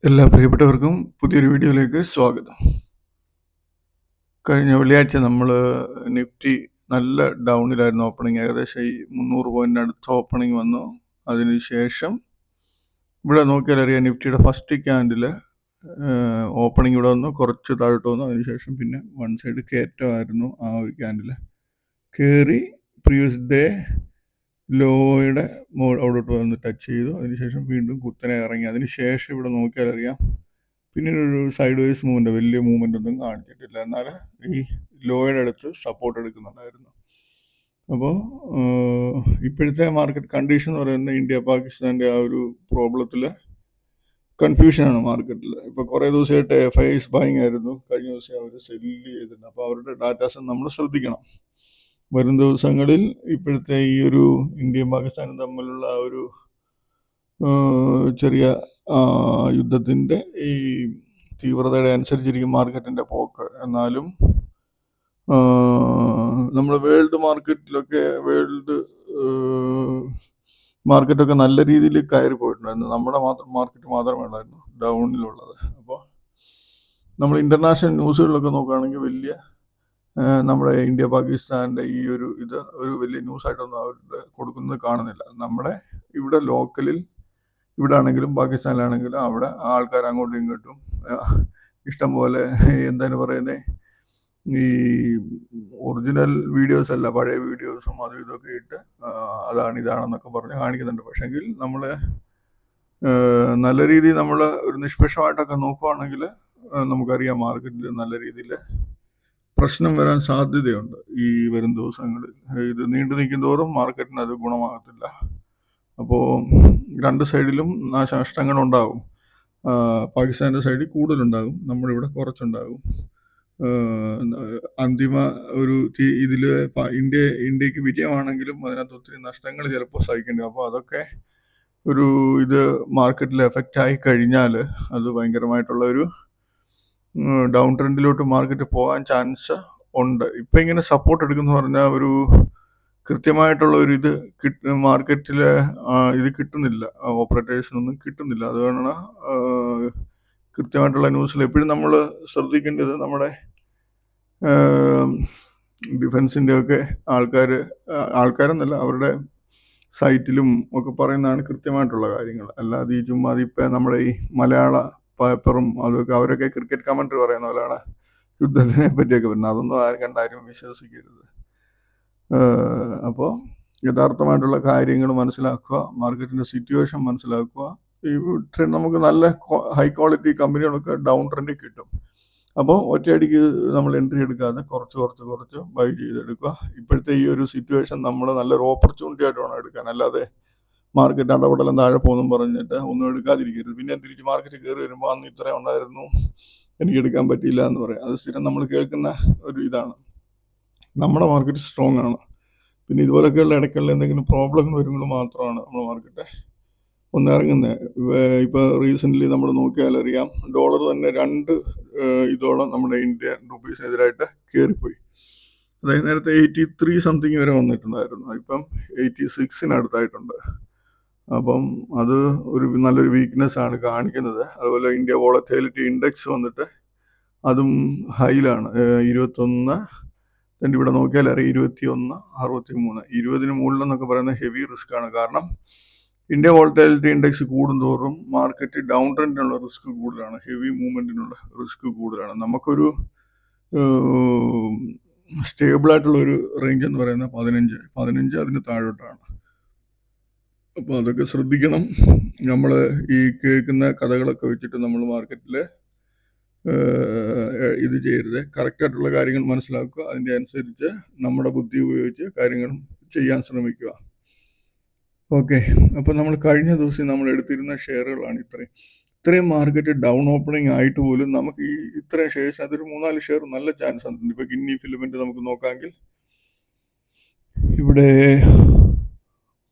എല്ലാ പ്രിയപ്പെട്ടവർക്കും പുതിയൊരു വീഡിയോയിലേക്ക് സ്വാഗതം. കഴിഞ്ഞ വെള്ളിയാഴ്ച നമ്മൾ നിഫ്റ്റി നല്ല ഡൗണിലായിരുന്നു ഓപ്പണിംഗ്. ഏകദേശം ഈ 300 പോയിന്റിനടുത്ത് ഓപ്പണിംഗ് വന്നു. അതിനുശേഷം ഇവിടെ നോക്കിയാൽ അറിയാം, നിഫ്റ്റിയുടെ ഫസ്റ്റ് ക്യാൻഡിൽ ഓപ്പണിംഗ് ഇവിടെ വന്നു, കുറച്ച് താഴോട്ട് വന്നു. അതിനുശേഷം പിന്നെ വൺ സൈഡ് കയറ്റമായിരുന്നു. ആ ഒരു ക്യാൻഡിൽ കയറി പ്രീവിയസ് ഡേ ലോയുടെ അവിടോട്ട് വന്ന് ടച്ച് ചെയ്തു. അതിനുശേഷം വീണ്ടും കുത്തനെ ഇറങ്ങി. അതിനുശേഷം ഇവിടെ നോക്കിയാൽ അറിയാം, പിന്നീട് ഒരു സൈഡ് വൈസ് മൂവ്മെൻറ്റ്, വലിയ മൂവ്മെൻ്റ് ഒന്നും കാണിച്ചിട്ടില്ല. എന്നാൽ ഈ ലോയുടെ അടുത്ത് സപ്പോർട്ട് എടുക്കുന്നുണ്ടായിരുന്നു. അപ്പോൾ ഇപ്പോഴത്തെ മാർക്കറ്റ് കണ്ടീഷൻ എന്ന് പറയുന്നത് ഇന്ത്യ പാകിസ്ഥാൻ്റെ ആ ഒരു പ്രോബ്ലത്തിൽ കൺഫ്യൂഷനാണ് മാർക്കറ്റിൽ. ഇപ്പോൾ കുറേ ദിവസമായിട്ട് FIs ബൈങ് ആയിരുന്നു. കഴിഞ്ഞ ദിവസം അവർ സെല്ല് ചെയ്തിട്ടുണ്ട്. അപ്പോൾ അവരുടെ ഡാറ്റാസ് നമ്മൾ ശ്രദ്ധിക്കണം. വരും ദിവസങ്ങളിൽ ഇപ്പോഴത്തെ ഈ ഒരു ഇന്ത്യയും പാകിസ്ഥാനും തമ്മിലുള്ള ആ ഒരു ചെറിയ യുദ്ധത്തിൻ്റെ ഈ തീവ്രതയുടെ അനുസരിച്ചിരിക്കും മാർക്കറ്റിൻ്റെ പോക്ക്. എന്നാലും നമ്മൾ വേൾഡ് മാർക്കറ്റൊക്കെ നല്ല രീതിയിൽ കയറി പോയിട്ടുണ്ടായിരുന്നു. നമ്മുടെ മാർക്കറ്റ് മാത്രമേ ഉള്ളായിരുന്നു ഡൗണിലുള്ളത്. അപ്പോൾ നമ്മൾ ഇൻ്റർനാഷണൽ ന്യൂസുകളിലൊക്കെ നോക്കുകയാണെങ്കിൽ വലിയ നമ്മുടെ ഇന്ത്യ പാകിസ്ഥാൻ്റെ ഈ ഒരു വലിയ ന്യൂസായിട്ടൊന്നും അവരുടെ കൊടുക്കുന്നത് കാണുന്നില്ല. നമ്മുടെ ഇവിടെ ലോക്കലിൽ, ഇവിടെ ആണെങ്കിലും പാകിസ്ഥാനിലാണെങ്കിലും അവിടെ ആൾക്കാർ അങ്ങോട്ടും ഇങ്ങോട്ടും ഇഷ്ടം പോലെ എന്താണ് പറയുന്നത്, ഈ ഒറിജിനൽ വീഡിയോസ് അല്ല, പഴയ വീഡിയോസും അതും ഇതൊക്കെ ഇട്ട് ഇതാണെന്നൊക്കെ പറഞ്ഞ് കാണിക്കുന്നുണ്ട്. പക്ഷെങ്കിൽ നമ്മൾ നല്ല രീതിയിൽ നമ്മൾ ഒരു നിഷ്പക്ഷമായിട്ടൊക്കെ നോക്കുവാണെങ്കിൽ നമുക്കറിയാം മാർക്കറ്റിൽ നല്ല രീതിയിൽ പ്രശ്നം വരാൻ സാധ്യതയുണ്ട് ഈ വരും ദിവസങ്ങളിൽ. ഇത് നീണ്ടു നിൽക്കും തോറും മാർക്കറ്റിന് അത് ഗുണമാകത്തില്ല. അപ്പോൾ രണ്ട് സൈഡിലും നാശനഷ്ടങ്ങളുണ്ടാകും. പാകിസ്ഥാൻ്റെ സൈഡിൽ കൂടുതലുണ്ടാകും, നമ്മളിവിടെ കുറച്ചുണ്ടാകും. അന്തിമ ഒരു ഇതിൽ ഇന്ത്യക്ക് വിജയമാണെങ്കിലും അതിനകത്ത് ഒത്തിരി നഷ്ടങ്ങൾ ചിലപ്പോൾ സഹിക്കേണ്ടി വരും. അപ്പോൾ അതൊക്കെ ഒരു മാർക്കറ്റിൽ എഫക്റ്റ് ആയി കഴിഞ്ഞാൽ അത് ഭയങ്കരമായിട്ടുള്ള ഒരു ഡൗൺ ട്രെൻഡിലോട്ട് മാർക്കറ്റ് പോകാൻ ചാൻസ് ഉണ്ട്. ഇപ്പം ഇങ്ങനെ സപ്പോർട്ട് എടുക്കുന്നു പറഞ്ഞാൽ ഒരു കൃത്യമായിട്ടുള്ള ഒരു മാർക്കറ്റിൽ കിട്ടുന്നില്ല, ഓപ്പറേറ്റേഴ്സിനൊന്നും കിട്ടുന്നില്ല. അതുകൊണ്ടാണ് കൃത്യമായിട്ടുള്ള ന്യൂസിൽ എപ്പോഴും നമ്മൾ ശ്രദ്ധിക്കേണ്ടത് നമ്മുടെ ഡിഫൻസിൻ്റെ ഒക്കെ ആൾക്കാരെന്നല്ല, അവരുടെ സൈറ്റിലും ഒക്കെ പറയുന്നതാണ് കൃത്യമായിട്ടുള്ള കാര്യങ്ങൾ. അല്ലാതെ ഈ ചുമ്മാ ഇപ്പം നമ്മുടെ ഈ മലയാള പേപ്പറും അതൊക്കെ അവരൊക്കെ ക്രിക്കറ്റ് കമൻട്രി പറയുന്ന പോലെയാണ് യുദ്ധത്തിനെ പറ്റിയൊക്കെ വരുന്നത്. അതൊന്നും കണ്ടാരും വിശ്വസിക്കരുത്. അപ്പോൾ യഥാർത്ഥമായിട്ടുള്ള കാര്യങ്ങൾ മനസ്സിലാക്കുക, മാർക്കറ്റിൻ്റെ സിറ്റുവേഷൻ മനസ്സിലാക്കുക. ഈ നമുക്ക് നല്ല ഹൈ ക്വാളിറ്റി കമ്പനികളൊക്കെ ഡൗൺ ട്രെൻഡിൽ കിട്ടും. അപ്പോൾ ഒറ്റയടിക്ക് നമ്മൾ എൻട്രി എടുക്കാതെ കുറച്ച് ബൈ ചെയ്തെടുക്കുക. ഇപ്പോഴത്തെ ഈ ഒരു സിറ്റുവേഷൻ നമ്മൾ നല്ലൊരു ഓപ്പർച്യൂണിറ്റി ആയിട്ട് വേണം എടുക്കാൻ. അല്ലാതെ മാർക്കറ്റ് അടപടലം താഴെ പോകുന്നു പറഞ്ഞിട്ട് ഒന്നും എടുക്കാതിരിക്കരുത്. പിന്നെ തിരിച്ച് മാർക്കറ്റ് കയറി വരുമ്പോൾ അന്ന് ഇത്രയും ഉണ്ടായിരുന്നു, എനിക്ക് എടുക്കാൻ പറ്റിയില്ല എന്ന് പറയാം. അത് സ്ഥിരം നമ്മൾ കേൾക്കുന്ന ഒരു ഇതാണ്. നമ്മുടെ മാർക്കറ്റ് സ്ട്രോങ് ആണ്. പിന്നെ ഇതുപോലൊക്കെയുള്ള ഇടയ്ക്കുള്ള എന്തെങ്കിലും പ്രോബ്ലങ്ങൾ വരുമ്പോൾ മാത്രമാണ് നമ്മൾ മാർക്കറ്റ് ഒന്ന് ഇറങ്ങുന്നത്. ഇപ്പോൾ റീസെൻ്റ്ലി നമ്മൾ നോക്കിയാൽ അറിയാം, ഡോളർ തന്നെ 2 ഇതോളം നമ്മുടെ ഇന്ത്യൻ റുപ്പീസിനെതിരായിട്ട് കയറിപ്പോയി. അതായത് നേരത്തെ 83 സംതിങ് വരെ വന്നിട്ടുണ്ടായിരുന്നു, ഇപ്പം 86-നടുത്തായിട്ടുണ്ട്. അപ്പം അത് ഒരു നല്ലൊരു വീക്ക്നെസ് ആണ് കാണിക്കുന്നത്. അതുപോലെ ഇന്ത്യ വോളറ്റിലിറ്റി ഇൻഡെക്സ് വന്നിട്ട് അതും ഹൈയിലാണ്. 21 തന്നെ ഇവിടെ നോക്കിയാൽ അറിയാം, 21.63, 20-ന് മുകളിലെന്നൊക്കെ പറയുന്നത് ഹെവി റിസ്ക് ആണ്. കാരണം ഇന്ത്യ വോളറ്റിലിറ്റി ഇൻഡെക്സ് കൂടുന്തോറും മാർക്കറ്റ് ഡൗൺ ട്രെൻഡിനുള്ള റിസ്ക് കൂടുതലാണ്, ഹെവി മൂവ്മെൻറ്റിനുള്ള റിസ്ക് കൂടുതലാണ്. നമുക്കൊരു സ്റ്റേബിളായിട്ടുള്ളൊരു റേഞ്ച് എന്ന് പറയുന്നത് 15 അതിന് താഴോട്ടാണ്. അപ്പോൾ അതൊക്കെ ശ്രദ്ധിക്കണം. നമ്മൾ ഈ കേൾക്കുന്ന കഥകളൊക്കെ വെച്ചിട്ട് നമ്മൾ മാർക്കറ്റിൽ ഇത് ചെയ്യരുത്. കറക്റ്റായിട്ടുള്ള കാര്യങ്ങൾ മനസ്സിലാക്കുക, അതിൻ്റെ അനുസരിച്ച് നമ്മുടെ ബുദ്ധി ഉപയോഗിച്ച് കാര്യങ്ങൾ ചെയ്യാൻ ശ്രമിക്കുക. ഓക്കെ, അപ്പോൾ നമ്മൾ കഴിഞ്ഞ ദിവസം നമ്മൾ എടുത്തിരുന്ന ഷെയറുകളാണ് ഇത്രയും മാർക്കറ്റ് ഡൗൺ ഓപ്പണിംഗ് ആയിട്ട് പോലും നമുക്ക് ഈ ഇത്രയും ഷെയർസ്, അതൊരു 3-4 ഷെയർ നല്ല ചാൻസ് ഉണ്ട്. ഇപ്പോൾ ഗിന്നി ഫിലമെന്റ് നമുക്ക് നോക്കാമെങ്കിൽ ഇവിടെ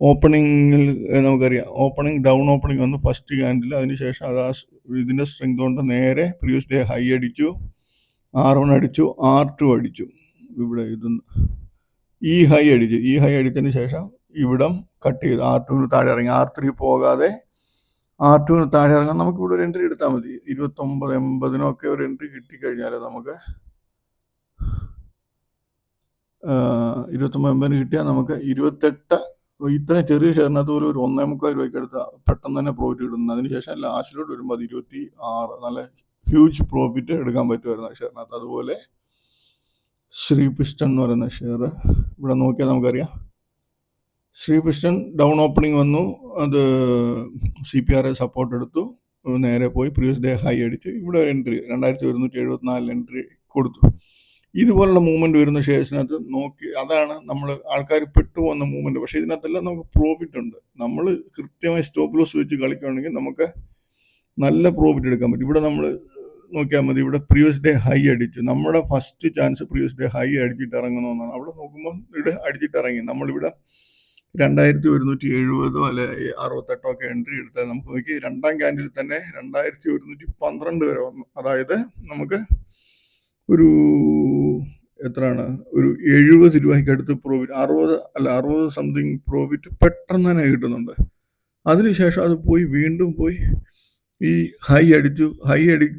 ഓപ്പണിങ്ങിൽ നമുക്കറിയാം, ഡൗൺ ഓപ്പണിംഗ് വന്ന് ഫസ്റ്റ് ക്യാൻഡിൽ, അതിനുശേഷം അത് ഇതിൻ്റെ സ്ട്രെങ്ത് കൊണ്ട് നേരെ പ്രീവിയസ് ഡേ ഹൈ അടിച്ചു, R1 അടിച്ചു, R2 അടിച്ചു. ഇവിടെ ഈ ഹൈ അടിച്ചതിന് ശേഷം ഇവിടം കട്ട് ചെയ്തു, R2 താഴെ ഇറങ്ങി, R3 പോകാതെ R2 താഴെ ഇറങ്ങാൻ നമുക്കിവിടെ ഒരു എൻട്രി എടുത്താൽ മതി. 29.80 ഒരു എൻട്രി കിട്ടിക്കഴിഞ്ഞാൽ നമുക്ക് 29.80 കിട്ടിയാൽ നമുക്ക് 28 ഇത്രയും ചെറിയ ഷെയറിനകത്ത് പോലും ഒരു 1.25 രൂപയ്ക്ക് എടുത്താൽ പെട്ടെന്ന് തന്നെ പ്രോഫിറ്റ് കിട്ടുന്നു. അതിനുശേഷം ലാസ്റ്റിലോട്ട് വരുമ്പോൾ അത് 26 നല്ല ഹ്യൂജ് പ്രോഫിറ്റ് എടുക്കാൻ പറ്റുമായിരുന്നു ഷെയറിനകത്ത്. അതുപോലെ ശ്രീ പിസ്റ്റൺ എന്ന് പറയുന്ന ഷെയർ ഇവിടെ നോക്കിയാൽ നമുക്കറിയാം. ശ്രീ പിസ്റ്റൺ ഡൗൺ ഓപ്പണിംഗ് വന്നു, അത് CPRA സപ്പോർട്ട് എടുത്തു, നേരെ പോയി പ്രീവിയസ് ഡേ ഹൈ അടിച്ച് ഇവിടെ ഒരു എൻട്രി 2174 എൻട്രി കൊടുത്തു. ഇതുപോലുള്ള മൂവ്മെന്റ് വരുന്ന ഷെയർസിനകത്ത് നോക്കി, അതാണ് നമ്മൾ ആൾക്കാർ പെട്ടുപോകുന്ന മൂവ്മെന്റ്. പക്ഷേ ഇതിനകത്തെല്ലാം നമുക്ക് പ്രോഫിറ്റ് ഉണ്ട്. നമ്മൾ കൃത്യമായി സ്റ്റോപ്പ് ലോസ് വെച്ച് കളിക്കുകയാണെങ്കിൽ നമുക്ക് നല്ല പ്രോഫിറ്റ് എടുക്കാൻ പറ്റും. ഇവിടെ നമ്മൾ നോക്കിയാൽ മതി, ഇവിടെ പ്രീവിയസ് ഡേ ഹൈ അടിച്ചു. നമ്മുടെ first chance previous day high അടിച്ചിട്ട് ഇറങ്ങണമെന്നാണ്. അവിടെ നോക്കുമ്പോൾ ഇവിടെ അടിച്ചിട്ട് ഇറങ്ങി. നമ്മളിവിടെ 2170 അല്ലെ 68 ഒക്കെ എൻട്രി എടുത്താൽ നമുക്ക് നോക്കി രണ്ടാം ക്യാൻഡിൽ തന്നെ 2112 വരെ വന്നു. അതായത് നമുക്ക് ഒരു എത്രയാണ്, ഒരു 70 രൂപയ്ക്ക് അടുത്ത് പ്രോഫിറ്റ്, 60 സംതിങ് പ്രോഫിറ്റ് പെട്ടെന്ന് തന്നെ കിട്ടുന്നുണ്ട്. അതിനുശേഷം അത് പോയി വീണ്ടും പോയി ഈ ഹൈ അടിച്ചു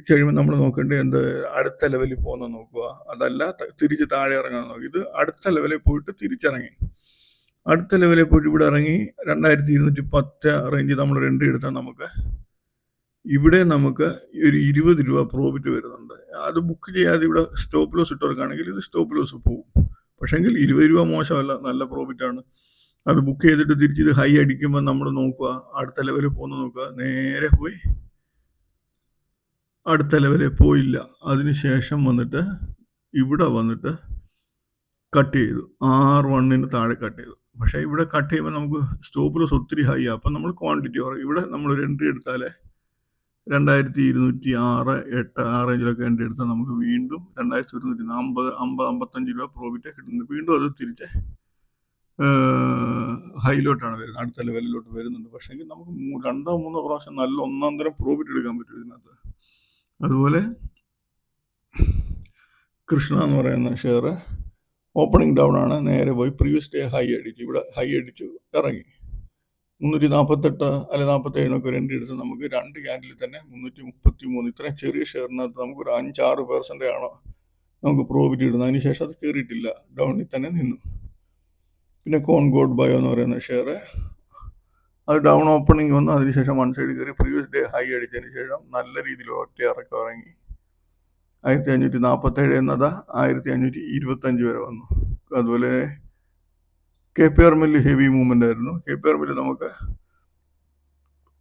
കഴിയുമ്പോൾ നമ്മൾ നോക്കേണ്ടത് എന്ത്, അടുത്ത ലെവലിൽ പോകുന്ന നോക്കുക, അതല്ല തിരിച്ച് താഴെ ഇറങ്ങാൻ നോക്കുക. ഇത് അടുത്ത ലെവലിൽ പോയിട്ട് തിരിച്ചിറങ്ങി, അടുത്ത ലെവലിൽ പോയിട്ട് ഇവിടെ ഇറങ്ങി 2210 റേഞ്ച് നമ്മൾ ഒരു എൻട്രി എടുത്താൽ നമുക്ക് ഇവിടെ നമുക്ക് ഒരു 20 രൂപ പ്രോഫിറ്റ് വരുന്നുണ്ട്. അത് ബുക്ക് ചെയ്യാതെ ഇവിടെ സ്റ്റോപ്പ് ലോസ് ഇട്ടവർക്കാണെങ്കിൽ ഇത് സ്റ്റോപ്പ് ലോസ് പോകും. പക്ഷേങ്കിൽ 20 രൂപ മോശമല്ല, നല്ല പ്രോഫിറ്റാണ്. അത് ബുക്ക് ചെയ്തിട്ട് തിരിച്ച് ഇത് ഹൈ അടിക്കുമ്പോൾ നമ്മൾ നോക്കുക, അടുത്ത ലെവലിൽ പോകുന്ന നോക്കുക, നേരെ പോയി അടുത്ത ലെവലിൽ പോയില്ല. അതിനുശേഷം വന്നിട്ട് ഇവിടെ വന്നിട്ട് കട്ട് ചെയ്തു, R1 താഴെ കട്ട് ചെയ്തു. പക്ഷേ ഇവിടെ കട്ട് ചെയ്യുമ്പോൾ നമുക്ക് സ്റ്റോപ്പ് ലോസ് ഒത്തിരി ഹൈ ആണ്. അപ്പം നമ്മൾ ക്വാണ്ടിറ്റി പറയും. ഇവിടെ നമ്മളൊരു എൻട്രി എടുത്താൽ 2206, 8 ആ റേഞ്ചിലൊക്കെ എൻട്രി എടുത്താൽ നമുക്ക് വീണ്ടും 2140-55 രൂപ പ്രോഫിറ്റ് കിട്ടുന്നുണ്ട്. വീണ്ടും അത് തിരിച്ച് ഹൈയിലോട്ടാണ് വരുന്നത്, അടുത്ത ലെവലിലോട്ട് വരുന്നുണ്ട്. പക്ഷേ നമുക്ക് 2-3 പ്രാവശ്യം നല്ല ഒന്നാം തരം പ്രോഫിറ്റ് എടുക്കാൻ പറ്റും ഇതിനകത്ത്. അതുപോലെ കൃഷ്ണ എന്ന് പറയുന്ന ഷെയർ ഓപ്പണിംഗ് ഡൗൺ ആണ്, നേരെ പോയി പ്രീവിയസ് ഡേ ഹൈ അടിച്ചു, ഇവിടെ ഹൈ അടിച്ചു ഇറങ്ങി 348 അല്ലെ 47 ഒരു എൻട്രി എടുത്ത് നമുക്ക് 2 ക്യാൻഡിൽ തന്നെ 333. ഇത്രയും ചെറിയ ഷെയറിനകത്ത് നമുക്ക് ഒരു 5-6% ആണോ നമുക്ക് പ്രോഫിറ്റ് കിട്ടുന്നത്. അതിനുശേഷം അത് കയറിയിട്ടില്ല, ഡൗണിൽ തന്നെ നിന്നു. പിന്നെ കോൺഗോഡ് ബയോ എന്ന് പറയുന്ന ഷെയർ, അത് ഡൗൺ ഓപ്പണിംഗ് വന്നു, അതിനുശേഷം വൺ സൈഡ് കയറി പ്രീവിയസ് ഡേ ഹൈ അടിച്ചതിന് ശേഷം നല്ല രീതിയിൽ ഒറ്റ ഇറക്കം ഇറങ്ങി 1547 എന്നത് 1525 വരെ വന്നു. അതുപോലെ KPR മില്ല് ഹെവി മൂവ്മെന്റ് ആയിരുന്നു. KPR മില്ല് നമുക്ക്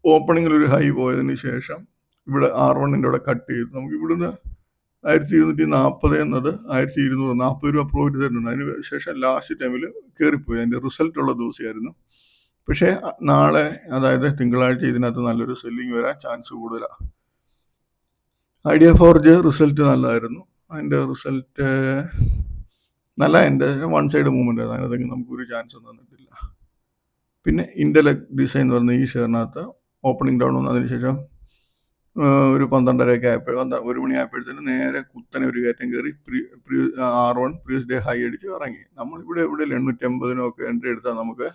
ഓപ്പണിങ്ങിൽ ഒരു ഹൈ പോയതിന് ശേഷം ഇവിടെ R1 ഇവിടെ കട്ട് ചെയ്തു. നമുക്ക് ഇവിടുന്ന് 1240 എന്നത് 1240 രൂപ പ്രോഫിറ്റ് തരുന്നുണ്ട്. അതിന് ശേഷം ലാസ്റ്റ് ടൈമിൽ കയറിപ്പോയി. അതിൻ്റെ റിസൾട്ട് ഉള്ള ദിവസമായിരുന്നു. പക്ഷേ നാളെ, അതായത് തിങ്കളാഴ്ച, ഇതിനകത്ത് നല്ലൊരു സെല്ലിങ് വരാൻ ചാൻസ് കൂടുതലാണ്. ഐഡിയ ഫോർജ് റിസൾട്ട് നല്ലതായിരുന്നു. അതിൻ്റെ റിസൾട്ട് നല്ല, എൻ്റെ വൺ സൈഡ് മൂവ്മെൻ്റ് ആയിരുന്നു. അതിനകത്ത് നമുക്കൊരു ചാൻസ് തന്നിട്ടില്ല. പിന്നെ ഇൻ്റലക്ട് ഡിസൈൻ എന്ന് പറഞ്ഞ ഈ ഷെയറിനകത്ത് ഓപ്പണിംഗ് ഡൗൺ വന്നു. അതിനുശേഷം ഒരു 12:30 ആയപ്പോൾ 1 മണി ആയപ്പോഴത്തേന് നേരെ കുത്തനെ ഒരു കയറ്റം കയറി R1 പ്രീവിയസ് ഡേ ഹൈ അടിച്ച് ഇറങ്ങി. നമ്മളിവിടെ 850 ഒക്കെ എൻട്രി എടുത്താൽ നമുക്ക്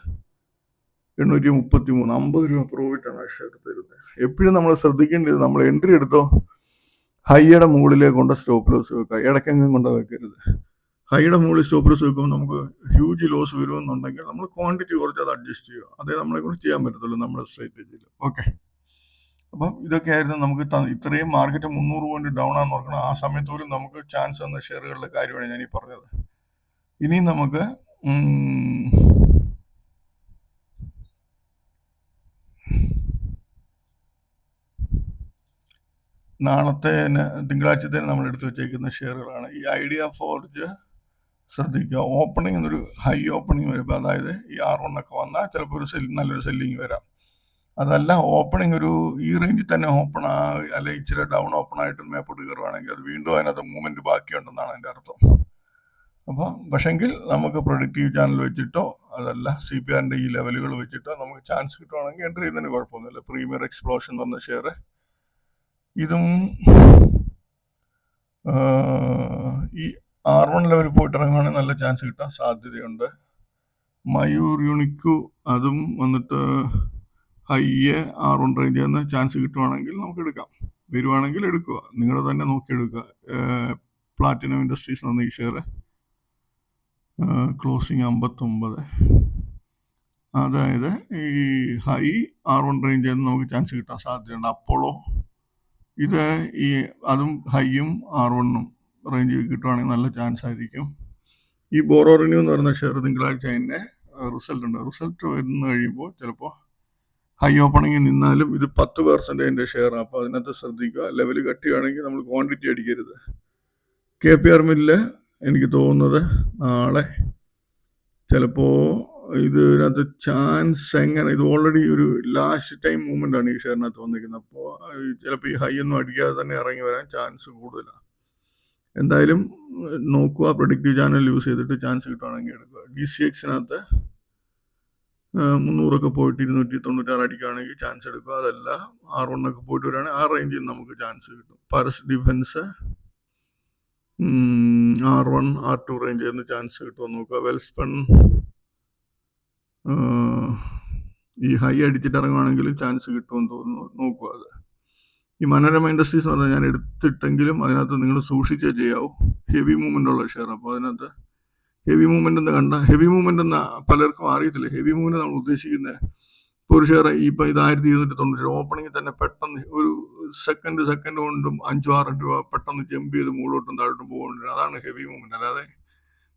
833, 50 രൂപ പ്രോഫിറ്റാണ് ആ ഷെയർ തരുന്നത്. എപ്പോഴും നമ്മൾ ശ്രദ്ധിക്കേണ്ടത്, നമ്മൾ എൻട്രി എടുത്തോ ഹൈയുടെ മുകളിലേക്ക് കൊണ്ട് സ്റ്റോപ്പ് ലോസ് വെക്കുക, ഇടയ്ക്കെങ്കിലും കൊണ്ട് വെക്കരുത്. ഹൈയുടെ മുകളിൽ സ്റ്റോപ്പ് ലോസ് വെക്കുമ്പോൾ നമുക്ക് ഹ്യൂജ് ലോസ് വരുമെന്നുണ്ടെങ്കിൽ നമ്മൾ ക്വാണ്ടിറ്റി കുറച്ച് അത് അഡ്ജസ്റ്റ് ചെയ്യുക. അതേ നമ്മളെ കൊണ്ട് ചെയ്യാൻ പറ്റത്തുള്ളൂ നമ്മുടെ സ്ട്രാറ്റജിയിൽ. ഓക്കെ, അപ്പം ഇതൊക്കെയായിരുന്നു നമുക്ക് ഇത്രയും മാർക്കറ്റ് 300 പോയിന്റ് ഡൗൺ ആണെന്ന് ഓർക്കണം. ആ സമയത്ത് പോലും നമുക്ക് ചാൻസ് തന്ന ഷെയറുകളുടെ കാര്യമാണ് ഞാൻ ഈ പറഞ്ഞത്. ഇനി നമുക്ക് നാളത്തേന്, തിങ്കളാഴ്ചത്തേന് നമ്മൾ എടുത്തു വെച്ചേക്കുന്ന ഷെയറുകളാണ്. ഈ ഐഡിയ ഫോർജ് ശ്രദ്ധിക്കുക, ഓപ്പണിംഗ് എന്നൊരു ഹൈ ഓപ്പണിംഗ് വരുമ്പോൾ, അതായത് ഈ R1 ഒക്കെ വന്നാൽ ചിലപ്പോൾ ഒരു നല്ലൊരു സെല്ലിങ് വരാം. അതല്ല ഓപ്പണിംഗ് ഒരു ഈ റേഞ്ചിൽ തന്നെ ഓപ്പൺ അല്ലെങ്കിൽ ഇച്ചിരി ഡൗൺ ഓപ്പൺ ആയിട്ട് മേപ്പോട്ട് കയറുവാണെങ്കിൽ അത് വീണ്ടും അതിനകത്ത് മൂവ്മെന്റ് ബാക്കിയുണ്ടെന്നാണ് എൻ്റെ അർത്ഥം. അപ്പോൾ പക്ഷെങ്കിൽ നമുക്ക് പ്രൊഡക്റ്റീവ് ചാനൽ വെച്ചിട്ടോ അതല്ല CPRന്റെ ഈ ലെവലുകൾ വെച്ചിട്ടോ നമുക്ക് ചാൻസ് കിട്ടുവാണെങ്കിൽ എൻട്രി ചെയ്യുന്നതിന് കുഴപ്പമൊന്നുമില്ല. പ്രീമിയർ എക്സ്പ്ലോഷൻ എന്ന് പറഞ്ഞ ഷെയർ, ഇതും ഈ R1 ലെവൽ പോയിട്ട് ഇറങ്ങുവാണെങ്കിൽ നല്ല ചാൻസ് കിട്ടാൻ സാധ്യതയുണ്ട്. മയൂർ യൂണിക്കു, അതും വന്നിട്ട് ഹൈയെ R1 റേഞ്ചിൽ നിന്ന് ചാൻസ് കിട്ടുവാണെങ്കിൽ നമുക്ക് എടുക്കാം. വരുവാണെങ്കിൽ എടുക്കുക. നിങ്ങൾ തന്നെ നോക്കിയെടുക്കുക. പ്ലാറ്റിനം ഇൻഡസ്ട്രീസ് എന്ന ഈ ഷെയർ ക്ലോസിങ് 59. അതായത് ഈ ഹൈ R1 റേഞ്ചിൽ നിന്ന് നമുക്ക് ചാൻസ് കിട്ടാൻ സാധ്യതയുണ്ട്. അപ്പോളോ ഇത് അതും ഹൈയും R1ഉം റേഞ്ചിൽ കിട്ടുവാണെങ്കിൽ നല്ല ചാൻസ് ആയിരിക്കും. ഈ ബോറോറിന്യൂ എന്ന് പറയുന്ന ഷെയർ തിങ്കളാഴ്ച തന്നെ റിസൾട്ട് ഉണ്ട്. റിസൾട്ട് വരുന്ന കഴിയുമ്പോൾ ചിലപ്പോൾ ഹൈ ഓപ്പണിങ്ങിൽ നിന്നാലും ഇത് 10% ഷെയർ. അപ്പോൾ അതിനകത്ത് ശ്രദ്ധിക്കുക. ലെവൽ കട്ടിയാണെങ്കിൽ നമ്മൾ ക്വാണ്ടിറ്റി അടിക്കരുത്. KPR മില്ല് എനിക്ക് തോന്നുന്നത് നാളെ ചിലപ്പോൾ ഇതിനകത്ത് ചാൻസ് എങ്ങനെ, ഇത് ഓൾറെഡി ഒരു ലാസ്റ്റ് ടൈം മൂവ്മെൻ്റ് ആണ് ഈ ഷെയറിനകത്ത് വന്നിരിക്കുന്നത്. അപ്പോൾ ചിലപ്പോൾ ഈ ഹൈ ഒന്നും അടിക്കാതെ തന്നെ ഇറങ്ങി വരാൻ ചാൻസ് കൂടുതലാണ്. എന്തായാലും നോക്കുക, പ്രൊഡിക്റ്റീവ് ചാനൽ യൂസ് ചെയ്തിട്ട് ചാൻസ് കിട്ടുവാണെങ്കിൽ എടുക്കുക. DCXനകത്ത് 300 പോയിട്ട് 296 അടിക്കുകയാണെങ്കിൽ ചാൻസ് എടുക്കുക. അതല്ല R1 പോയിട്ട് വരികയാണെങ്കിൽ ആ റേഞ്ചിൽ നമുക്ക് ചാൻസ് കിട്ടും. പാരസ് ഡിഫൻസ് R1 R2 റേഞ്ചിൽ നിന്ന് ചാൻസ് കിട്ടുമെന്ന് നോക്കുക. വെൽസ്പൺ ഈ ഹൈ അടിച്ചിട്ട് ഇറങ്ങുവാണെങ്കിലും ചാൻസ് കിട്ടുമെന്ന് തോന്നുന്നു, നോക്കുക. അത് ഈ മനോരമ ഇൻഡസ്ട്രീസ് എന്ന് പറഞ്ഞാൽ ഞാൻ എടുത്തിട്ടെങ്കിലും അതിനകത്ത് നിങ്ങൾ സൂക്ഷിച്ചേ ചെയ്യാവൂ. ഹെവി മൂവ്മെൻ്റ് ഉള്ള ഷെയർ. അപ്പോൾ അതിനകത്ത് ഹെവി മൂവ്മെൻ്റ് എന്ന് ഹെവി മൂവ്മെൻ്റ് എന്ന് പലർക്കും അറിയത്തില്ല. ഹെവി മൂവ്മെൻ്റ് നമ്മൾ ഉദ്ദേശിക്കുന്നത് ഇപ്പോൾ ഒരു ഷെയർ ഇപ്പോൾ ഇത് 1290 ഓപ്പണിങ്ങിൽ തന്നെ പെട്ടെന്ന് ഒരു സെക്കൻഡ് കൊണ്ടും 5-6 രൂപ പെട്ടെന്ന് ജമ്പ് ചെയ്ത് മുകളിലോട്ടും താഴോട്ടും പോകുന്നുണ്ട്. അതാണ് ഹെവി മൂവ്മെൻ്റ്. അല്ലാതെ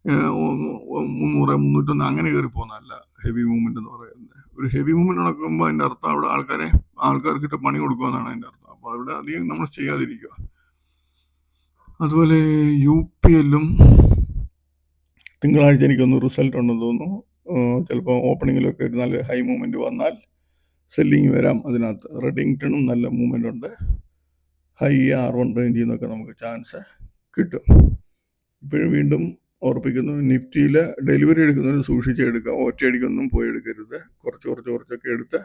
300 301 അങ്ങനെ കയറി പോകുന്നതല്ല ഹെവി മൂവ്മെൻ്റ് എന്ന് പറയുന്നത്. ഒരു ഹെവി മൂവ്മെൻ്റ് നടക്കുമ്പോൾ അതിൻ്റെ അർത്ഥം അവിടെ ആൾക്കാർക്കിട്ട് പണി കൊടുക്കുകയെന്നാണ് അതിൻ്റെ അർത്ഥം. അപ്പോൾ അവിടെ അധികം നമ്മൾ ചെയ്യാതിരിക്കുക. അതുപോലെ UPLും തിങ്കളാഴ്ച എനിക്കൊന്ന് റിസൾട്ട് ഉണ്ടെന്ന് തോന്നുന്നു. ചിലപ്പോൾ ഓപ്പണിങ്ങിലൊക്കെ ഒരു നല്ല ഹൈ മൂവ്മെൻറ്റ് വന്നാൽ സെല്ലിങ് വരാം. അതിനകത്ത് റെഡിങ്ടണും നല്ല മൂവ്മെൻ്റ് ഉണ്ട്. ഹൈ R1 റേഞ്ചിൽ നിന്നൊക്കെ നമുക്ക് ചാൻസ് കിട്ടും. ഇപ്പോഴും വീണ്ടും ഓർപ്പിക്കുന്നു, നിഫ്റ്റിയിൽ ഡെലിവറി എടുക്കുന്നവർ സൂക്ഷിച്ചെടുക്കുക. ഒറ്റയടിക്കൊന്നും പോയി എടുക്കരുത്. കുറച്ചൊക്കെ എടുത്ത്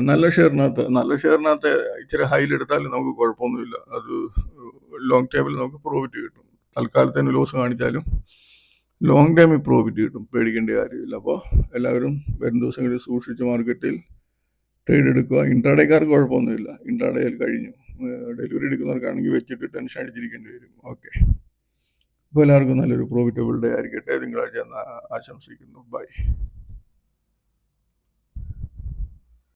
നല്ല ഷെയറിനകത്ത് ഇച്ചിരി ഹൈയിലെടുത്താലും നമുക്ക് കുഴപ്പമൊന്നുമില്ല. അത് ലോങ് ടൈമിൽ നമുക്ക് പ്രോഫിറ്റ് കിട്ടും. തൽക്കാലത്തിന് ലോസ് കാണിച്ചാലും ലോങ് ടൈമിൽ പ്രോഫിറ്റ് കിട്ടും. പേടിക്കേണ്ട കാര്യമില്ല. അപ്പോൾ എല്ലാവരും വരും ദിവസങ്ങളിൽ സൂക്ഷിച്ച് മാർക്കറ്റിൽ ട്രേഡ് എടുക്കുക. ഇൻട്രാഡേക്കാർക്ക് കുഴപ്പമൊന്നുമില്ല. ഇൻട്രാഡേയിൽ കഴിഞ്ഞു. ഡെലിവറി എടുക്കുന്നവർക്കാണെങ്കിൽ വെച്ചിട്ട് ടെൻഷൻ അടിച്ചിരിക്കേണ്ടി വരും. ഓക്കെ, അപ്പോൾ എല്ലാവർക്കും നല്ലൊരു പ്രോഫിറ്റബിൾ ഡേ ആയിരിക്കട്ടെ. തിങ്കളാഴ്ച ആശംസിക്കുന്നു. ബൈ.